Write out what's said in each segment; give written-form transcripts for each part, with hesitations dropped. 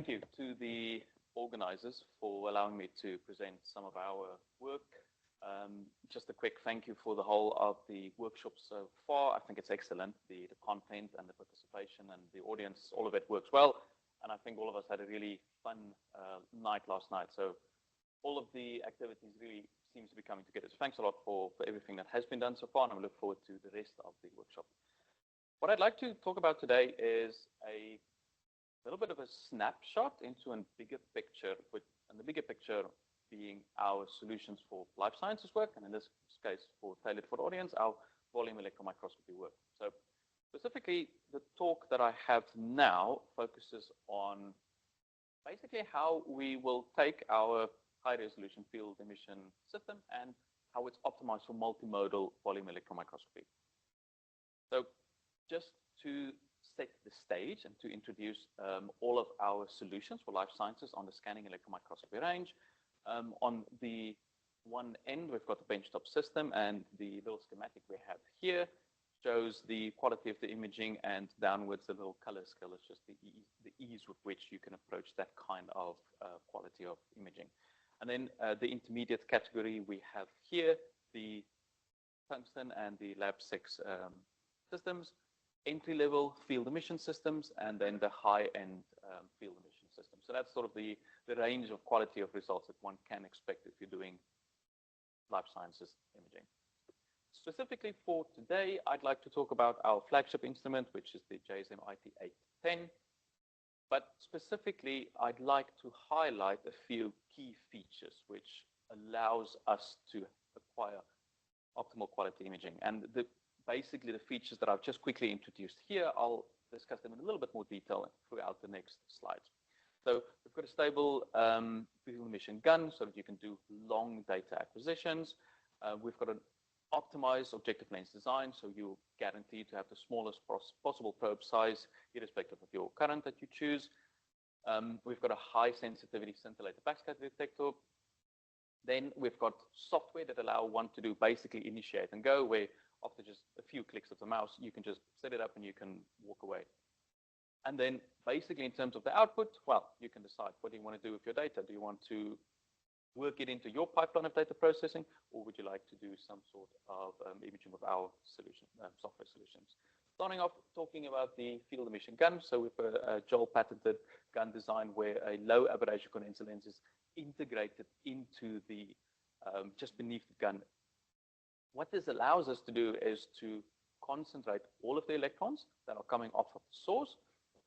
thank you to the organizers for allowing me to present some of our work. Just a quick thank you for the whole of the workshop so far. I think it's excellent. The content and the participation and the audience, all of it works well. And I think all of us had a really fun night last night. So all of the activities really seems to be coming together. So thanks a lot for everything that has been done so far, and I look forward to the rest of the workshop. What I'd like to talk about today is a little bit of a snapshot into a bigger picture, and the bigger picture being our solutions for life sciences work, and in this case, for tailored for the audience, our volume electron microscopy work. So specifically, the talk that I have now focuses on basically how we will take our high resolution field emission system and how it's optimized for multimodal volume electron microscopy. So just to set the stage and to introduce all of our solutions for life sciences on the scanning electron microscopy range. On the one end, we've got the benchtop system, and the little schematic we have here shows the quality of the imaging, and downwards the little color scale is just the ease with which you can approach that kind of quality of imaging. And then the intermediate category we have here, the tungsten and the lab 6 systems, entry-level field emission systems, and then the high-end field emission systems. So that's sort of the range of quality of results that one can expect if you're doing life sciences imaging. Specifically for today, I'd like to talk about our flagship instrument, which is the JSM IT810. But specifically, I'd like to highlight a few key features which allows us to acquire optimal quality imaging. And basically the features that I've just quickly introduced here, I'll discuss them in a little bit more detail throughout the next slides. So we've got a stable field emission gun so that you can do long data acquisitions. We've got an optimized objective lens design, so you're guaranteed to have the smallest possible probe size, irrespective of your current that you choose. We've got a high sensitivity scintillator backscatter detector. Then we've got software that allow one to do basically initiate and go, where after just a few clicks of the mouse, you can just set it up and you can walk away. And then basically in terms of the output, well, you can decide what do you want to do with your data. Do you want to work it into your pipeline of data processing, or would you like to do some sort of imaging with our solution, software solutions? Starting off talking about the field emission gun. So we've got a Joel patented gun design where a low aberration condenser lens is integrated into the, just beneath the gun. What this allows us to do is to concentrate all of the electrons that are coming off of the source,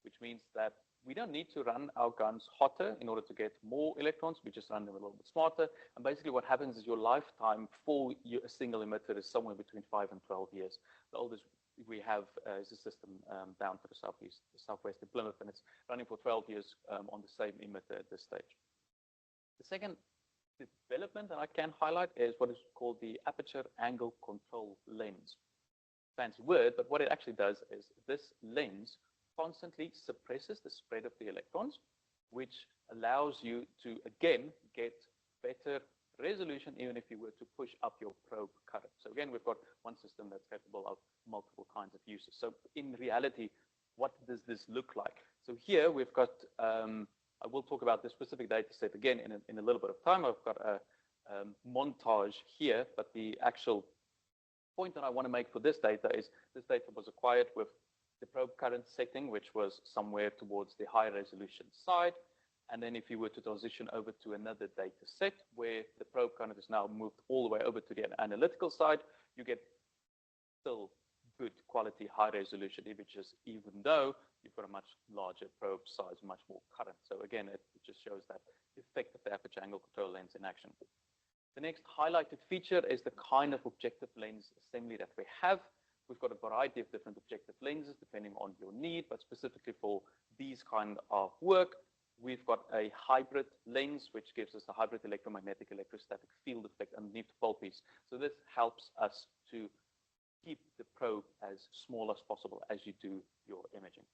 which means that we don't need to run our guns hotter in order to get more electrons. We just run them a little bit smarter. And basically what happens is your lifetime for a single emitter is somewhere between 5 and 12 years. The oldest we have is a system down to the southwest in Plymouth, and it's running for 12 years on the same emitter at this stage. The second development that I can highlight is what is called the aperture angle control lens. Fancy word, but what it actually does is this lens constantly suppresses the spread of the electrons, which allows you to, again, get better resolution even if you were to push up your probe current. So again, we've got one system that's capable of multiple kinds of uses. So in reality, what does this look like? So here we've got, I will talk about this specific data set again in a little bit of time. I've got a montage here, but the actual point that I want to make for this data is this data was acquired with the probe current setting, which was somewhere towards the high resolution side. And then if you were to transition over to another data set where the probe current is now moved all the way over to the analytical side, you get still good quality high resolution images, even though you've got a much larger probe size, much more current. So again, it just shows that effect of the aperture angle control lens in action. The next highlighted feature is the kind of objective lens assembly that we have. We've got a variety of different objective lenses depending on your need, but specifically for these kind of work, we've got a hybrid lens, which gives us a hybrid electromagnetic electrostatic field effect underneath the pole piece. So this helps us to keep the probe as small as possible as you do your imaging.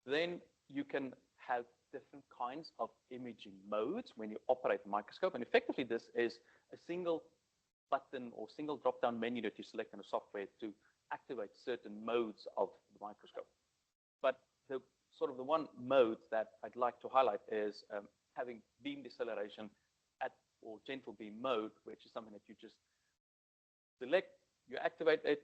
Then you can have different kinds of imaging modes when you operate the microscope. And effectively, this is a single button or single drop-down menu that you select in the software to activate certain modes of the microscope. But the sort of the one mode that I'd like to highlight is having beam deceleration at or gentle beam mode, which is something that you just select, you activate it.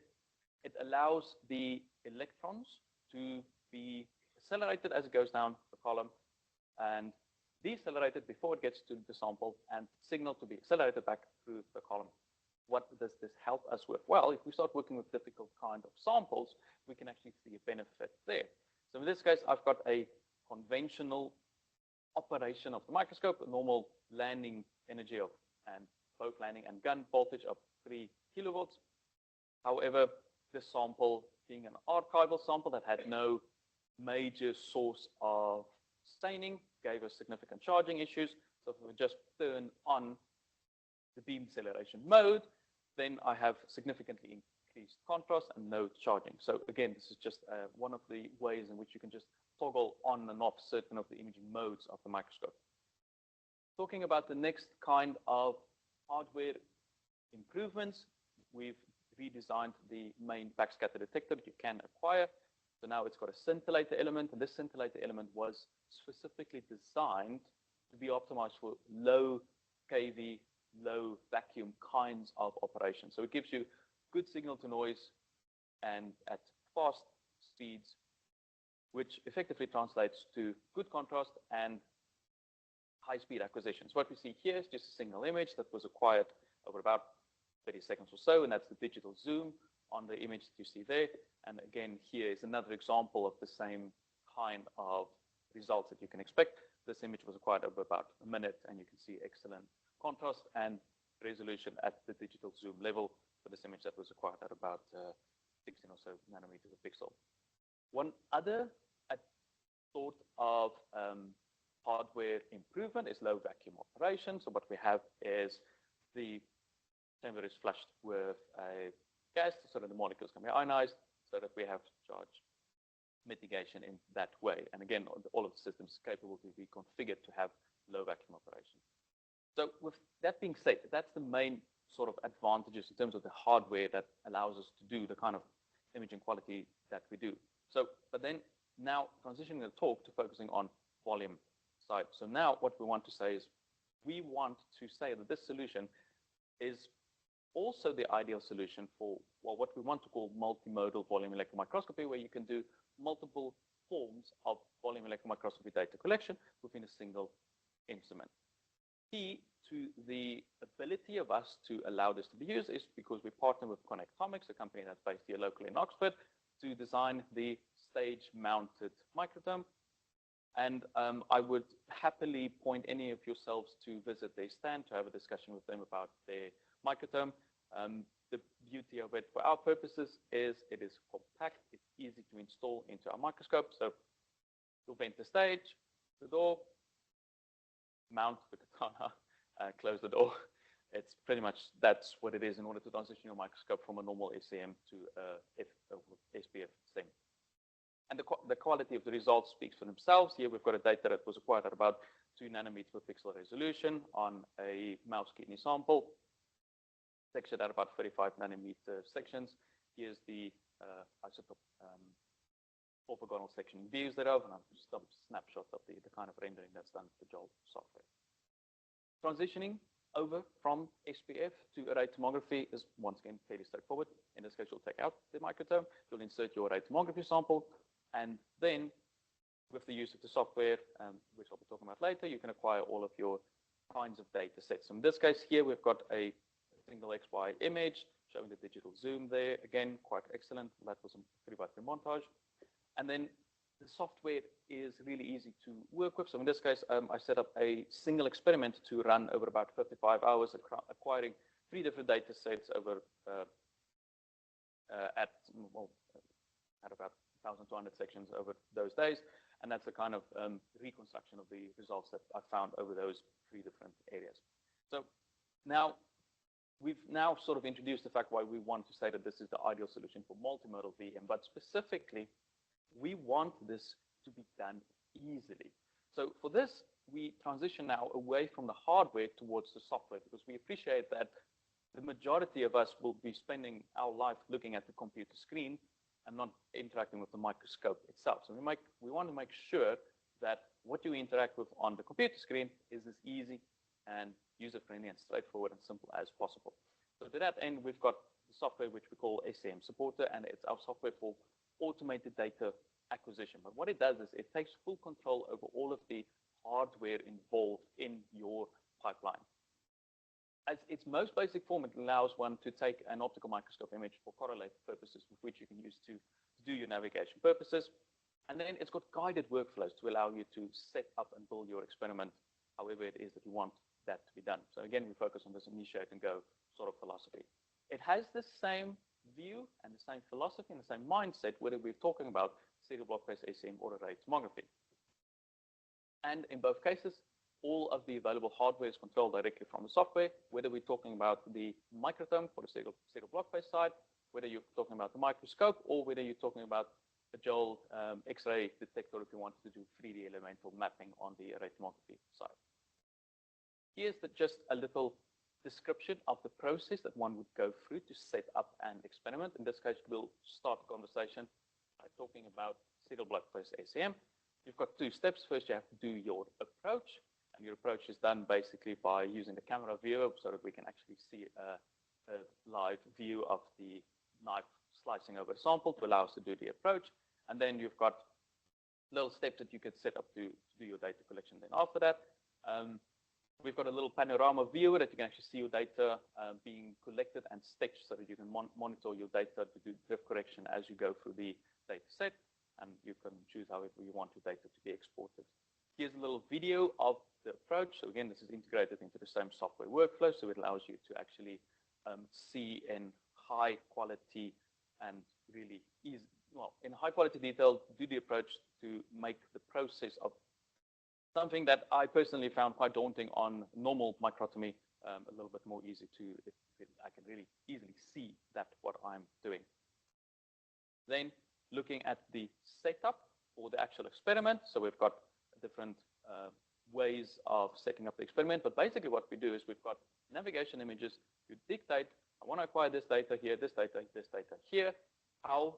It allows the electrons to be accelerated as it goes down the column and decelerated before it gets to the sample and signal to be accelerated back through the column. What does this help us with? Well, if we start working with difficult kind of samples, we can actually see a benefit there. So in this case, I've got a conventional operation of the microscope, a normal landing energy of and float landing and gun voltage of 3 kilovolts. However, this sample being an archival sample that had no major source of staining gave us significant charging issues. So if we just turn on the beam deceleration mode, then I have significantly increased contrast and no charging. So again, this is just one of the ways in which you can just toggle on and off certain of the imaging modes of the microscope. Talking about the next kind of hardware improvements, we've redesigned the main backscatter detector that you can acquire. So now it's got a scintillator element, and this scintillator element was specifically designed to be optimized for low kV, low vacuum kinds of operations. So it gives you good signal to noise and at fast speeds, which effectively translates to good contrast and high speed acquisitions. What we see here is just a single image that was acquired over about 30 seconds or so, and that's the digital zoom on the image that you see there. And again, here is another example of the same kind of results that you can expect. This image was acquired over about a minute, and you can see excellent contrast and resolution at the digital zoom level for this image that was acquired at about 16 or so nanometers of pixel. One other sort of hardware improvement is low vacuum operation. So what we have is the chamber is flushed with a gas so that the molecules can be ionized, so that we have charge mitigation in that way. And again, all of the systems capable to be configured to have low vacuum operation. So with that being said, that's the main sort of advantages in terms of the hardware that allows us to do the kind of imaging quality that we do. So, but then now transitioning the talk to focusing on volume side. So now what we want to say is we want to say that this solution is also the ideal solution for what we want to call multimodal volume electron microscopy, where you can do multiple forms of volume electron microscopy data collection within a single instrument. Key to the ability of us to allow this to be used is because we partner with ConnectomX, a company that's based here locally in Oxford, to design the stage-mounted microtome. And I would happily point any of yourselves to visit their stand to have a discussion with them about their microtome. The beauty of it for our purposes is it is compact, it's easy to install into our microscope. So you'll vent the stage, the door, mount the katana, close the door. It's pretty much, that's what it is in order to transition your microscope from a normal SEM to SBF-SEM. And the quality of the results speaks for themselves. Here we've got a data that was acquired at about 2 nanometers per pixel resolution on a mouse kidney sample, sectioned at about 35 nanometer sections. Here's the isotope orthogonal sectioning views thereof, and I've just done a snapshot of the kind of rendering that's done with the JOL software. Transitioning over from SPF to array tomography is once again fairly straightforward. In this case, you'll take out the microtome, you'll insert your array tomography sample, and then with the use of the software, which I'll be talking about later, you can acquire all of your kinds of data sets. So in this case here, we've got a single XY image showing the digital zoom there. Again, quite excellent. That was a 3x3 montage. And then the software is really easy to work with. So in this case, I set up a single experiment to run over about 55 hours, acquiring 3 different data sets over at about 1,200 sections over those days. And that's the kind of reconstruction of the results that I found over those 3 different areas. So now we've now sort of introduced the fact why we want to say that this is the ideal solution for multimodal vEM, but specifically, we want this to be done easily. So for this, we transition now away from the hardware towards the software, because we appreciate that the majority of us will be spending our life looking at the computer screen and not interacting with the microscope itself. So we want to make sure that what you interact with on the computer screen is as easy and user-friendly and straightforward and simple as possible. So to that end, we've got the software which we call SEM Supporter, and it's our software for automated data acquisition. But what it does is it takes full control over all of the hardware involved in your pipeline. At its most basic form, it allows one to take an optical microscope image for correlated purposes, with which you can use to do your navigation purposes. And then it's got guided workflows to allow you to set up and build your experiment however it is that you want that to be done. So again, we focus on this initiate and go sort of philosophy. It has the same view and the same philosophy and the same mindset, whether we're talking about serial block-based SEM or array tomography. And in both cases, all of the available hardware is controlled directly from the software, whether we're talking about the microtome for the serial block-based side, whether you're talking about the microscope, or whether you're talking about a gel X-ray detector if you wanted to do 3D elemental mapping on the array tomography side. Here's just a little description of the process that one would go through to set up an experiment. In this case, we'll start the conversation by talking about serial block-based SEM. You've got two steps. First, you have to do your approach. And your approach is done basically by using the camera viewer so that we can actually see a live view of the knife slicing over a sample to allow us to do the approach. And then you've got little steps that you could set up to do your data collection. Then after that, we've got a little panorama viewer that you can actually see your data being collected and stitched so that you can monitor your data to do drift correction as you go through the data set. And you can choose however you want your data to be exported. Here's a little video of the approach. So again, this is integrated into the same software workflow, so it allows you to actually see in high quality and really easy, well, in high quality detail, do the approach to make the process of something that I personally found quite daunting on normal microtomy a little bit more easy to, I can really easily see that what I'm doing. Then looking at the setup for the actual experiment. So we've got different ways of setting up the experiment, but basically what we do is we've got navigation images. You dictate, I want to acquire this data here, this data here. How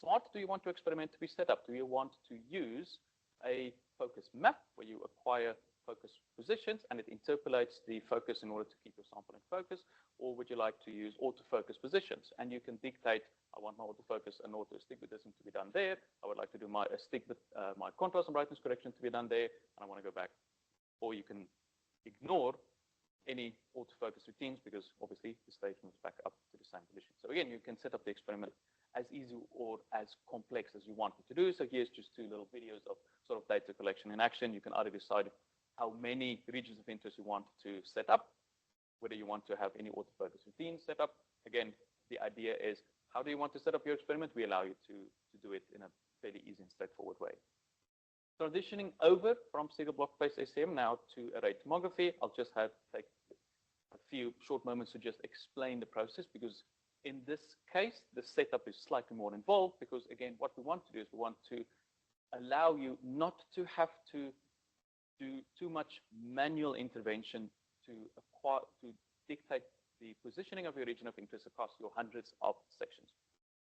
smart do you want your experiment to be set up? Do you want to use a focus map where you acquire focus positions and it interpolates the focus in order to keep your sample in focus? Or would you like to use autofocus positions? And you can dictate, I want my autofocus and auto astigmatism to be done there. I would like to do my my contrast and brightness correction to be done there, and I want to go back. Or you can ignore any autofocus routines because obviously the stage moves back up to the same position. So again, you can set up the experiment as easy or as complex as you want it to do. So here's just two little videos of sort of data collection in action. You can either decide how many regions of interest you want to set up, whether you want to have any autofocus routines set up. Again, the idea is, how do you want to set up your experiment? We allow you to do it in a fairly easy and straightforward way. Transitioning over from serial block-based SEM now to array tomography, I'll just take a few short moments to just explain the process, because in this case, the setup is slightly more involved, because again, what we want to do is we want to allow you not to have to do too much manual intervention to dictate the positioning of your region of interest across your hundreds of sections.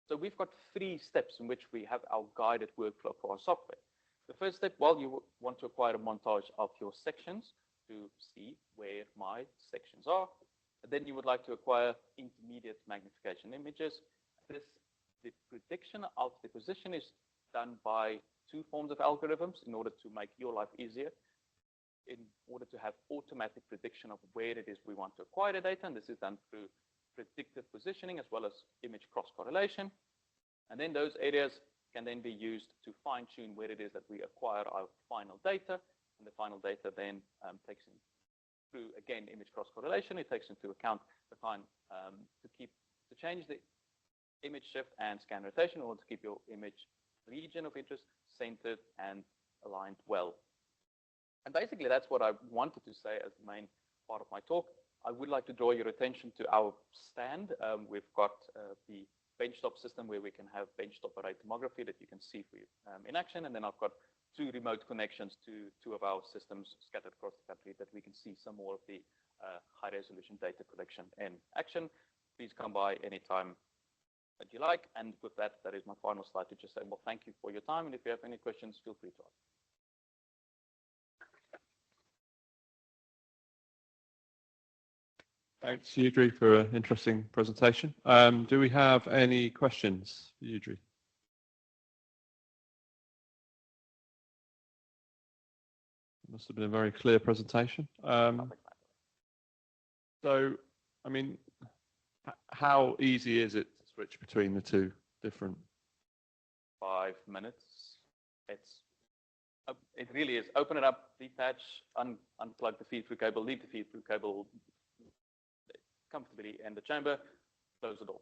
So we've got 3 steps in which we have our guided workflow for our software. The first step, well, you want to acquire a montage of your sections to see where my sections are. And then you would like to acquire intermediate magnification images. The prediction of the position is done by 2 forms of algorithms in order to make your life easier, in order to have automatic prediction of where it is we want to acquire the data. And this is done through predictive positioning as well as image cross-correlation. And then those areas can then be used to fine-tune where it is that we acquire our final data. And the final data then takes in through, again, image cross-correlation. It takes into account the to change the image shift and scan rotation in order to keep your image region of interest centered and aligned well. And basically, that's what I wanted to say as the main part of my talk. I would like to draw your attention to our stand. We've got the Benchtop system where we can have Benchtop array tomography that you can see for you in action. And then I've got 2 remote connections to 2 of our systems scattered across the country that we can see some more of the high resolution data collection in action. Please come by anytime that you like. And with that, that is my final slide to just say, well, thank you for your time. And if you have any questions, feel free to ask. Thanks, Eudri, for an interesting presentation. Do we have any questions for Eudri? Must have been a very clear presentation. So, I mean, how easy is it to switch between the two different? 5 minutes. It really is. Open it up, detach, unplug the feed-through cable, leave the feed-through cable comfortably in the chamber, close the door.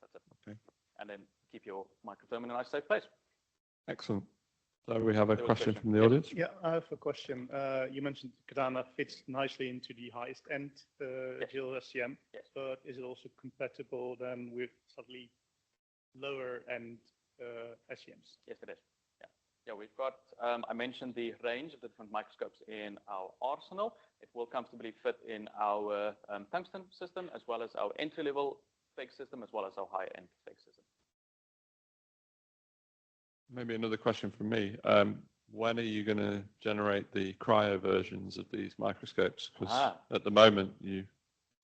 That's it. Okay. And then keep your microphone in a nice safe place. Excellent. So we have a question from the audience. Yeah, I have a question. You mentioned Katana fits nicely into the highest end SBF-SEM, but is it also compatible then with slightly lower end SEMs? Yes, it is. Yeah, we've got, I mentioned the range of the different microscopes in our arsenal. It will comfortably fit in our tungsten system, as well as our entry-level fake system, as well as our high-end fake system. Maybe another question from me. When are you going to generate the cryo versions of these microscopes? Because at the moment,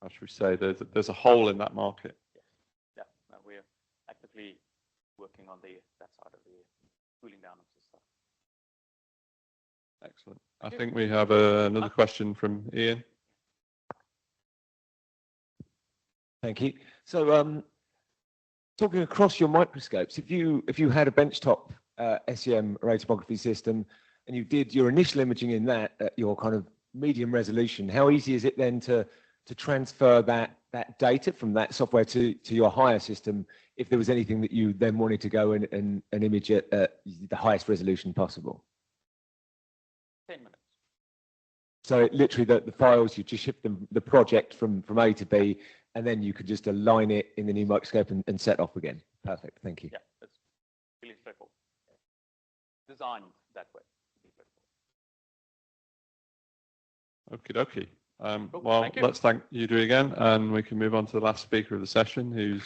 how should we say, there's a hole in that market. Yeah, no, we're actively working on that side of the cooling down of the stuff. Excellent. I think we have another question from Ian. Thank you. So, talking across your microscopes, if you had a benchtop SEM array tomography system and you did your initial imaging in that at your kind of medium resolution, how easy is it then to transfer that data from that software to your higher system if there was anything that you then wanted to go and image at the highest resolution possible? 10 minutes. So literally the files, you just ship them, the project from A to B, and then you could just align it in the new microscope and set off again. Perfect, thank you. Yeah, it's really straightforward. Designed that way. Okie dokie. Well, let's thank Eudri again, and we can move on to the last speaker of the session, who's